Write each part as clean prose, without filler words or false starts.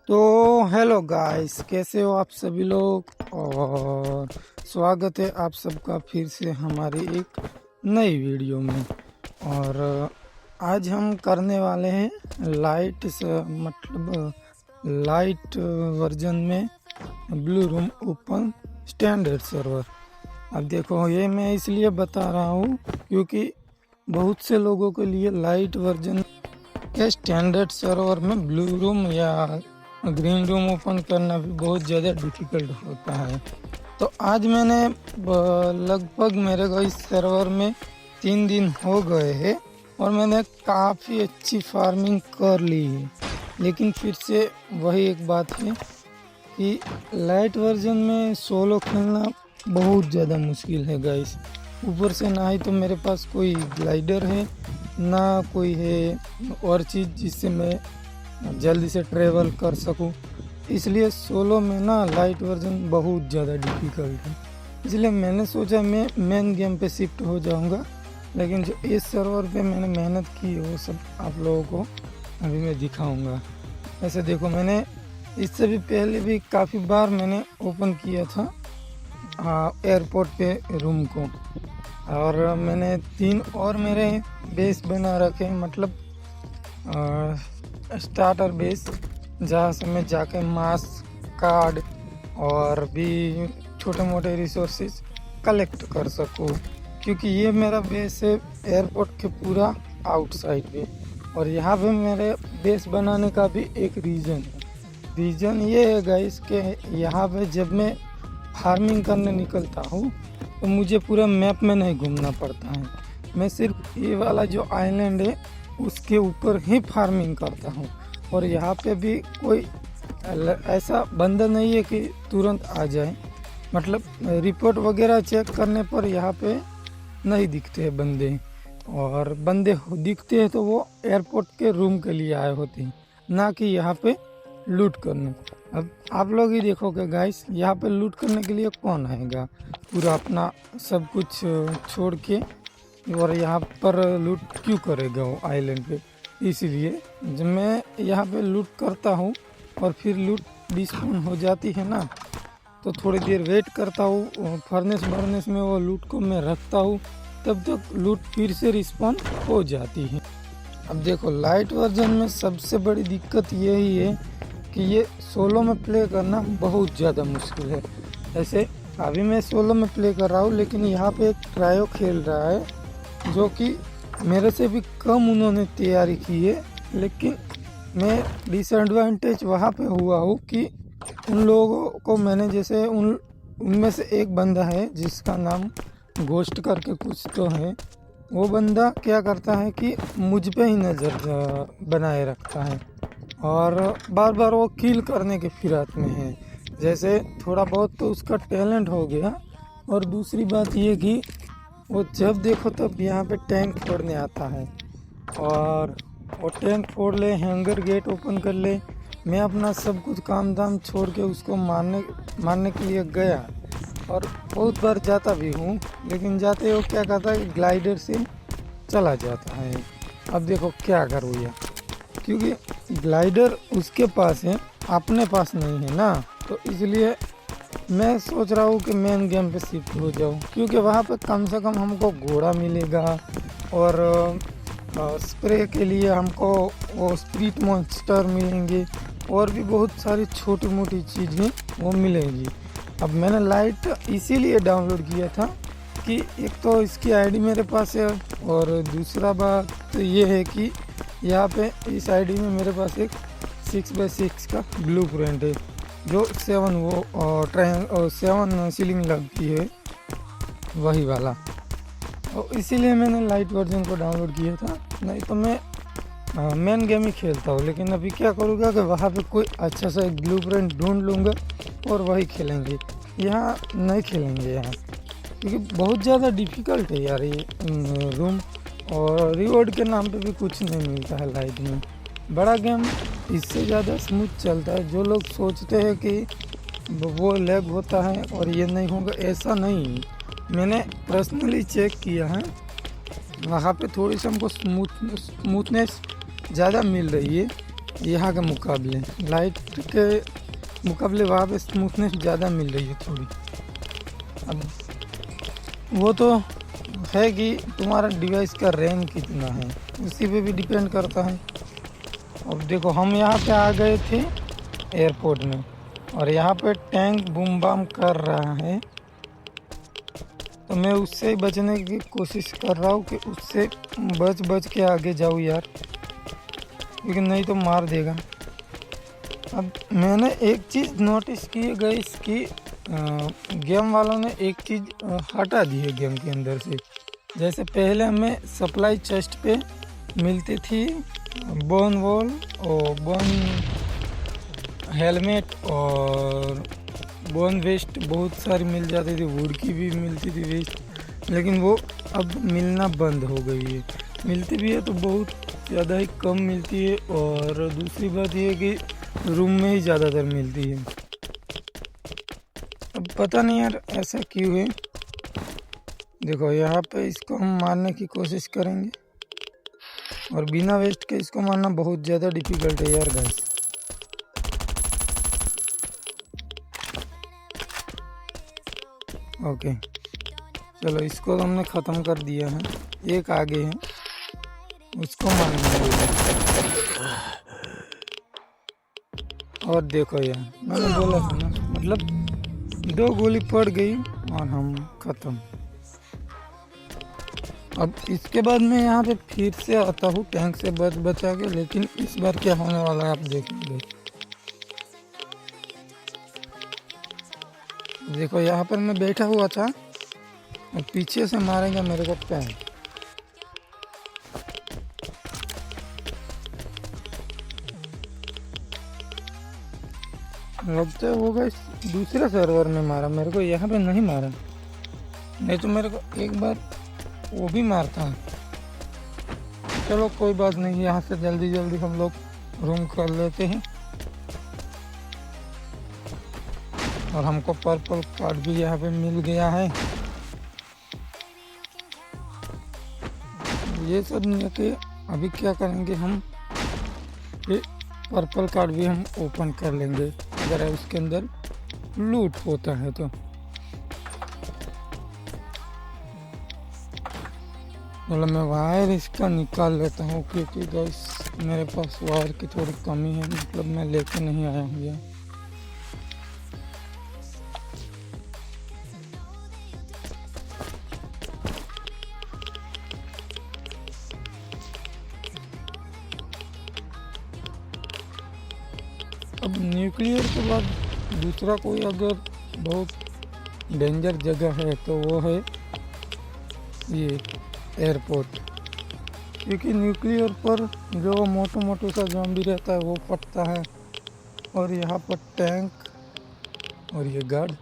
तो hello guys, कैसे हो आप सभी लोग। और स्वागत है आप सबका फिर से हमारी एक नई वीडियो में। और आज हम करने वाले हैं लाइट वर्जन में blue room open standard server. अब देखो, ये मैं इसलिए बता रहा हूँ क्योंकि बहुत से लोगों के लिए लाइट वर्जन के स्टैंडर्ड सर्वर में ब्लू रूम या ग्रीन रूम ओपन करना भी बहुत ज़्यादा डिफ़िकल्ट होता है। तो आज मैंने लगभग मेरे को इस सर्वर में 3 दिन हो गए हैं और मैंने काफ़ी अच्छी फार्मिंग कर ली है। लेकिन फिर से वही एक बात है कि लाइट वर्जन में सोलो खेलना बहुत ज़्यादा मुश्किल है गाइस। ऊपर से ना ही तो मेरे पास कोई ग्लाइडर है, ना कोई है और चीज़ जिससे मैं जल्दी से ट्रेवल कर सकूं। इसलिए सोलो में ना लाइट वर्जन बहुत ज़्यादा डिफ़िकल्ट है। इसलिए मैंने सोचा मैं मेन गेम पे शिफ्ट हो जाऊंगा। लेकिन जो इस सर्वर पे मैंने मेहनत की है वो सब आप लोगों को अभी मैं दिखाऊंगा। ऐसे देखो, मैंने इससे भी पहले भी काफ़ी बार मैंने ओपन किया था एयरपोर्ट पे रूम को, और मैंने 3 और मेरे बेस बना रखे हैं, मतलब स्टार्टर बेस, जहाँ से मैं जाके मास्क, कार्ड और भी छोटे मोटे रिसोर्सेज कलेक्ट कर सकूँ। क्योंकि ये मेरा बेस है एयरपोर्ट के पूरा आउटसाइड पे। और यहाँ पे मेरे बेस बनाने का भी एक रीज़न ये है गाइस कि यहाँ पे जब मैं फार्मिंग करने निकलता हूँ तो मुझे पूरा मैप में नहीं घूमना पड़ता है। मैं सिर्फ ये वाला जो आइलैंड है उसके ऊपर ही फार्मिंग करता हूँ। और यहाँ पे भी कोई ऐसा बंदा नहीं है कि तुरंत आ जाए, मतलब रिपोर्ट वगैरह चेक करने पर यहाँ पे नहीं दिखते हैं बंदे। और बंदे दिखते हैं तो वो एयरपोर्ट के रूम के लिए आए होते हैं, ना कि यहाँ पे लूट करने। अब आप लोग ही देखोगे गाइस, यहाँ पे लूट करने के लिए कौन आएगा पूरा अपना सब कुछ छोड़ के, और यहाँ पर लूट क्यों करेगा वो आइलैंड पे। इसलिए जब मैं यहाँ पे लूट करता हूँ और फिर लूट डिस्पाउन हो जाती है ना, तो थोड़ी देर वेट करता हूँ, फर्नेस में वो लूट को मैं रखता हूँ, तब तक लूट फिर से रिस्पॉन हो जाती है। अब देखो, लाइट वर्जन में सबसे बड़ी दिक्कत यही है कि ये सोलो में प्ले करना बहुत ज़्यादा मुश्किल है। ऐसे अभी मैं सोलो में प्ले कर रहा हूँ, लेकिन यहाँ पे एक ट्रायो खेल रहा है जो कि मेरे से भी कम उन्होंने तैयारी की है। लेकिन मैं डिसएडवांटेज वहाँ पे हुआ हूँ कि उन लोगों को मैंने, जैसे उनमें से एक बंदा है जिसका नाम घोस्ट करके कुछ तो है, वो बंदा क्या करता है कि मुझ पे ही नज़र बनाए रखता है और बार बार वो किल करने के फिराक में है। जैसे थोड़ा बहुत तो उसका टैलेंट हो गया। और दूसरी बात ये कि वो जब देखो तब यहाँ पे टैंक फोड़ने आता है, और वो टैंक फोड़ ले, हैंगर गेट ओपन कर ले। मैं अपना सब कुछ काम धाम छोड़ के उसको मारने के लिए गया, और बहुत बार जाता भी हूँ, लेकिन जाते वो क्या कहता है, ग्लाइडर से चला जाता है। अब देखो क्या करूँ यार, क्योंकि ग्लाइडर उसके पास है, अपने पास नहीं है ना। तो इसलिए मैं सोच रहा हूँ कि मेन गेम पे शिफ्ट हो जाऊँ, क्योंकि वहाँ पे कम से कम हमको घोड़ा मिलेगा, और स्प्रे के लिए हमको वो स्प्रिट मॉन्स्टर मिलेंगे, और भी बहुत सारी छोटी मोटी चीज़ें वो मिलेंगी। अब मैंने लाइट इसीलिए डाउनलोड किया था कि एक तो इसकी आईडी मेरे पास है, और दूसरा बात तो ये है कि यहाँ पे इस आईडी में मेरे पास एक 6x6 का ब्लू प्रिंट है, जो 7 सीलिंग लगती है वही वाला। तो इसीलिए मैंने लाइट वर्जन को डाउनलोड किया था, नहीं तो मैं मेन गेम ही खेलता हूँ। लेकिन अभी क्या करूँगा कि वहाँ पे कोई अच्छा सा एक ब्लू प्रिंट ढूंढ लूँगा और वही खेलेंगे। यहाँ नहीं खेलेंगे यहाँ, क्योंकि बहुत ज़्यादा डिफ़िकल्ट है यार ये रूम, और रिवॉर्ड के नाम पे भी कुछ नहीं मिलता है लाइट में। बड़ा गेम इससे ज़्यादा स्मूथ चलता है। जो लोग सोचते हैं कि वो लैग होता है और ये नहीं होगा, ऐसा नहीं। मैंने पर्सनली चेक किया है, वहाँ पे थोड़ी सी हमको स्मूथनेस ज़्यादा मिल रही है। यहाँ के मुकाबले, लाइट के मुकाबले वहाँ पे स्मूथनेस ज़्यादा मिल रही है थोड़ी। अब वो तो है कि तुम्हारा डिवाइस का रैम कितना है, उसी पे भी डिपेंड करता है। अब देखो हम यहाँ पे आ गए थे एयरपोर्ट में, और यहाँ पे टैंक बूम बाम कर रहा है, तो मैं उससे बचने की कोशिश कर रहा हूँ कि उससे बच के आगे जाऊँ यार, क्योंकि नहीं तो मार देगा। अब मैंने एक चीज़ नोटिस की गई इसकी, गेम वालों ने एक चीज़ हटा दी है गेम के अंदर से। जैसे पहले हमें सप्लाई चेस्ट पे मिलती थी बोन वॉल और बोन हेलमेट और बोन वेस्ट, बहुत सारी मिल जाती थी, वुड की भी मिलती थी वेस्ट, लेकिन वो अब मिलना बंद हो गई है। मिलती भी है तो बहुत ज़्यादा ही कम मिलती है, और दूसरी बात ये है कि रूम में ही ज़्यादातर मिलती है। अब पता नहीं यार ऐसा क्यों है। देखो यहाँ पे इसको हम मारने की कोशिश करेंगे, और बिना वेस्ट के इसको मारना बहुत ज़्यादा डिफ़िकल्ट है यार गाइस। ओके चलो, इसको हमने ख़त्म कर दिया है। एक आगे है, उसको मारना है। और देखो यार, मैंने बोला था ना, मतलब 2 गोली पड़ गई और हम ख़त्म। अब इसके बाद मैं यहाँ पे फिर से आता हूँ टैंक से बचा के, लेकिन इस बार क्या होने वाला है आप देखेंगे। देखो यहाँ पर मैं बैठा हुआ था और पीछे से मारेगा मेरे को टैंक। लगता है वो गाइस दूसरे सर्वर में मारा, मेरे को यहाँ पे नहीं मारा, नहीं तो मेरे को एक बार वो भी मारता है। चलो कोई बात नहीं, यहाँ से जल्दी जल्दी हम लोग रूम कर लेते हैं। और हमको पर्पल कार्ड भी यहाँ पे मिल गया है। ये सब नहीं कि अभी क्या करेंगे हम, ये पर्पल कार्ड भी हम ओपन कर लेंगे अगर उसके अंदर लूट होता है तो। चलो मैं वायर इसका निकाल लेता हूँ, क्योंकि गाइस मेरे पास वायर की थोड़ी कमी है, मतलब मैं लेके नहीं आया हूँ ये। अब न्यूक्लियर के बाद दूसरा कोई अगर बहुत डेंजर जगह है तो वो है ये एयरपोर्ट, क्योंकि न्यूक्लियर पर जो मोटो सा ज़ॉम्बी रहता है वो फटता है, और यहाँ पर टैंक और ये गार्ड।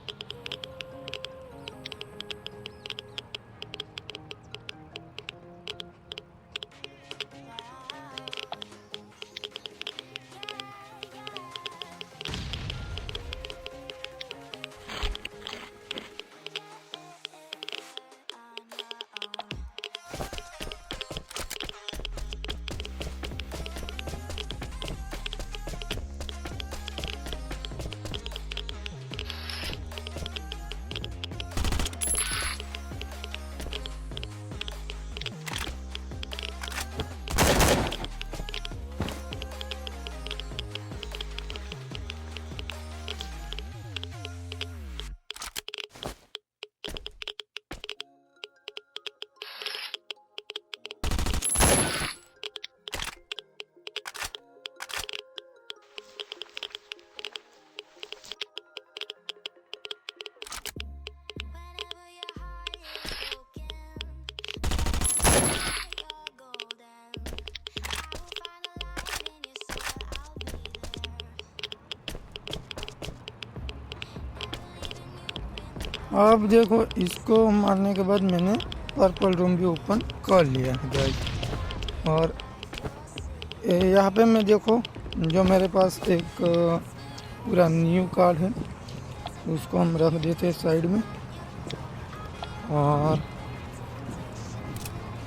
अब देखो इसको मारने के बाद मैंने पर्पल रूम भी ओपन कर लिया है गाइस। और यहाँ पे मैं देखो जो मेरे पास एक पूरा न्यू कार्ड है उसको हम रख देते हैं साइड में, और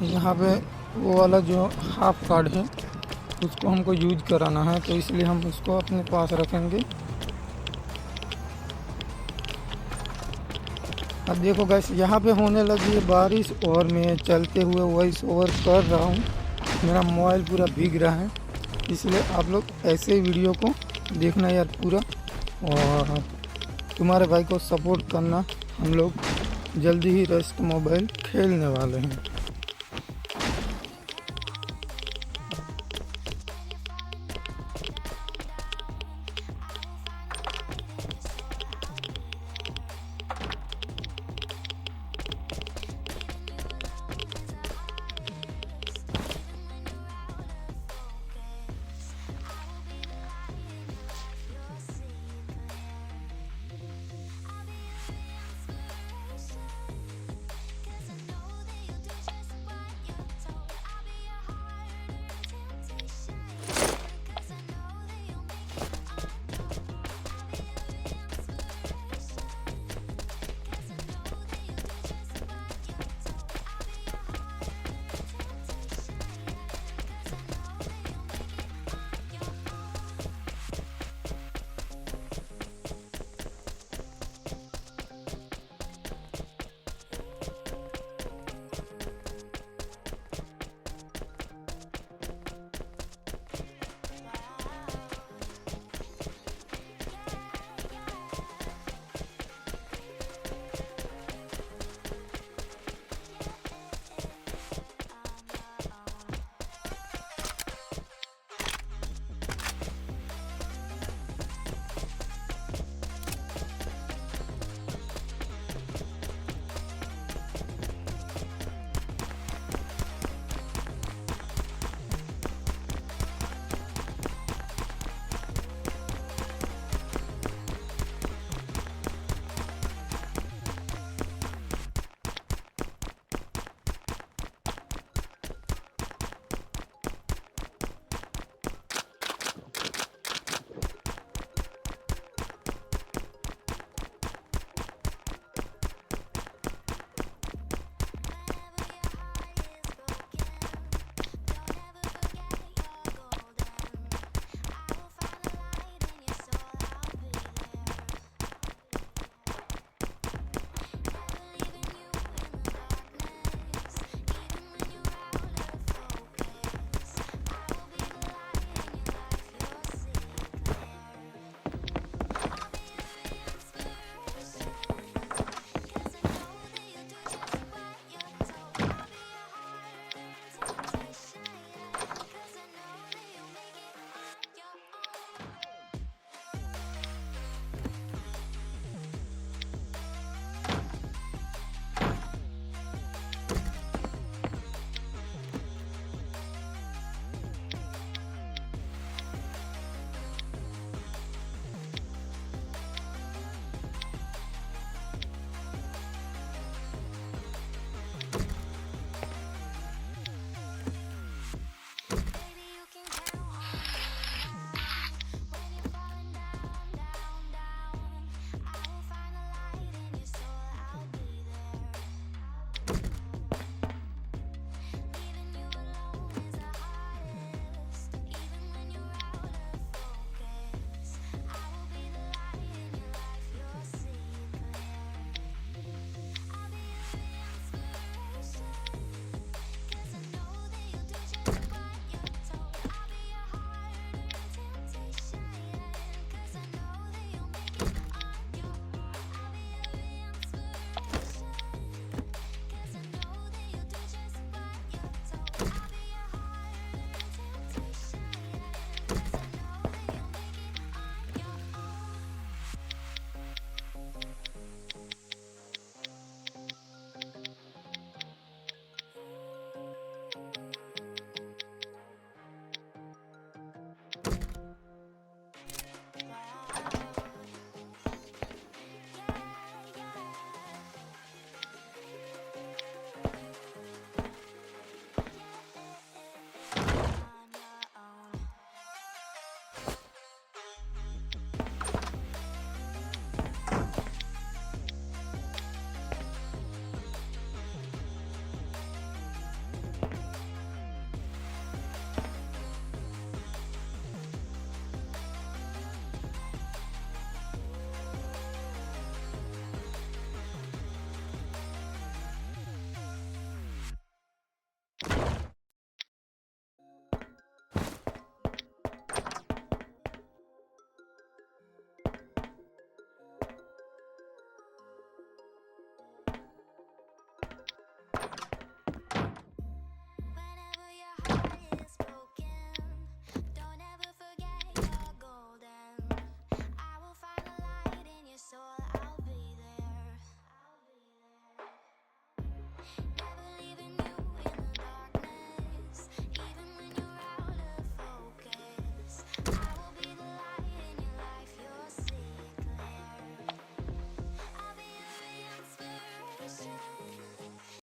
यहाँ पे वो वाला जो हाफ कार्ड है उसको हमको यूज कराना है, तो इसलिए हम उसको अपने पास रखेंगे। अब देखो गैस, यहाँ पे होने लगी है बारिश और मैं चलते हुए वॉइस ओवर कर रहा हूँ। मेरा मोबाइल पूरा भीग रहा है, इसलिए आप लोग ऐसे वीडियो को देखना यार पूरा, और तुम्हारे भाई को सपोर्ट करना। हम लोग जल्दी ही रस्ट मोबाइल खेलने वाले हैं।